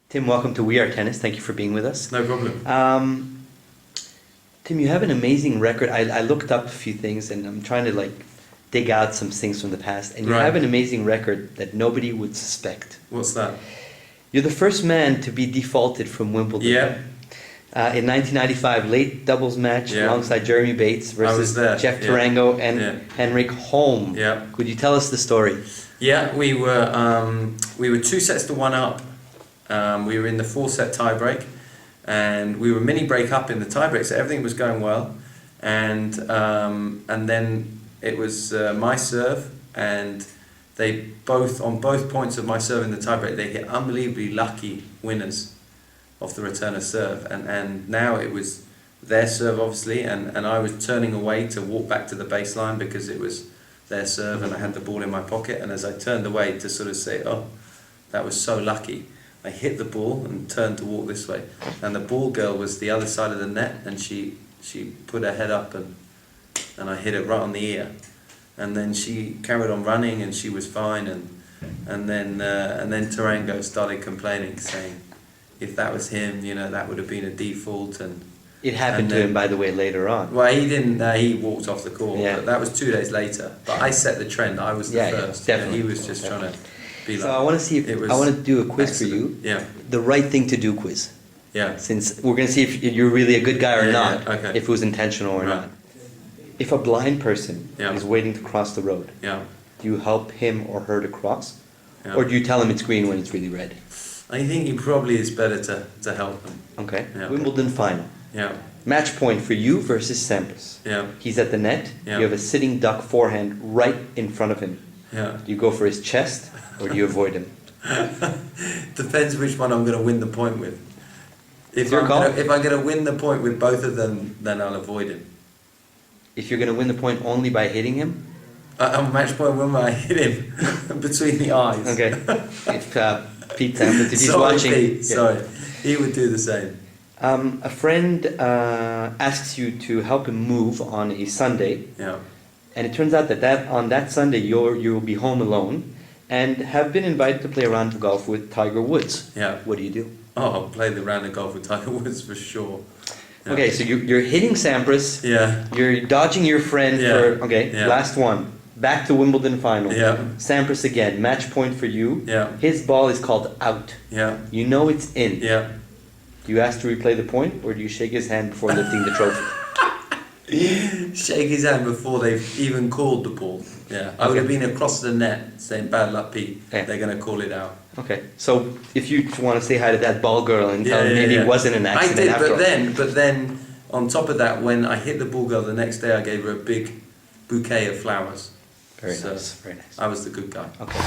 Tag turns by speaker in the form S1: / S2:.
S1: Tim, welcome to WeAreTennis. Thank you for being with us.
S2: No problem.
S1: Tim, you have an amazing record. I looked up a few things and I'm trying to dig out some things from the past. And you have an amazing record that nobody would suspect.
S2: What's that?
S1: You're the first man to be defaulted from Wimbledon.
S2: Yeah.
S1: In 1995, late doubles match alongside Jeremy Bates versus Jeff Tarango and Henrik Holm.
S2: Yeah.
S1: Could you tell us the story?
S2: Yeah, we were 2-1 up. We were in the 4-set tiebreak, and we were mini break up in the tiebreak, so everything was going well. And then it was my serve, and they both on both points of my serve in the tiebreak, they hit unbelievably lucky winners off the returner serve, and now it was their serve obviously, and I was turning away to walk back to the baseline because it was their serve and I had the ball in my pocket, and as I turned away to sort of say, oh, that was so lucky, I hit the ball and turned to walk this way, and the ball girl was the other side of the net, and she put her head up and I hit it right on the ear, and then she carried on running and she was fine, and then Tarango started complaining, saying if that was him, that would have been a default. And
S1: it happened to him, by the way, later on.
S2: Well, he didn't. He walked off the court.
S1: Yeah.
S2: But that was 2 days later. But I set the trend. I was the first.
S1: Definitely.
S2: He was just trying to be like.
S1: So I want to see if I want to do a quiz
S2: excellent.
S1: for you.
S2: Yeah.
S1: The right thing to do quiz.
S2: Yeah.
S1: Since we're going to see if you're really a good guy or not.
S2: Yeah, okay.
S1: If it was intentional or not. If a blind person is waiting to cross the road, do you help him or her to cross, or do you tell him it's green when it's really red?
S2: I think it probably is better to help them.
S1: Okay.
S2: Yeah.
S1: Wimbledon final.
S2: Yeah.
S1: Match point for you versus Sampras.
S2: Yeah.
S1: He's at the net.
S2: Yeah.
S1: You have a sitting duck forehand right in front of him.
S2: Yeah.
S1: Do you go for his chest or do you avoid him?
S2: Depends which one I'm going to win the point with. If I'm going to win the point with both of them, then I'll avoid him.
S1: If you're going to win the point only by hitting him?
S2: On match point when I hit him between the eyes.
S1: Okay. If Pete Sampras, if he's
S2: sorry,
S1: watching...
S2: Pete, sorry. He would do the same.
S1: A friend asks you to help him move on a Sunday.
S2: Yeah.
S1: And it turns out that on that Sunday you'll be home alone and have been invited to play a round of golf with Tiger Woods.
S2: Yeah.
S1: What do you do?
S2: Oh, I'll play the round of golf with Tiger Woods for sure. Yeah.
S1: Okay, so you're hitting Sampras.
S2: Yeah.
S1: You're dodging your friend for... Okay, last one. Back to Wimbledon final.
S2: Yeah.
S1: Sampras again. Match point for you.
S2: Yeah.
S1: His ball is called out.
S2: Yeah.
S1: You know it's in.
S2: Yeah.
S1: Do you ask to replay the point, or do you shake his hand before lifting the trophy?
S2: Shake his hand before they've even called the ball. Yeah. I would have been across the net saying, bad luck, Pete. Yeah. They're going to call it out.
S1: Okay. So if you want to say hi to that ball girl and tell her maybe it wasn't an accident
S2: I did, but then on top of that, when I hit the ball girl the next day, I gave her a big bouquet of flowers.
S1: Very nice. Very nice.
S2: I was the good guy.
S1: Okay.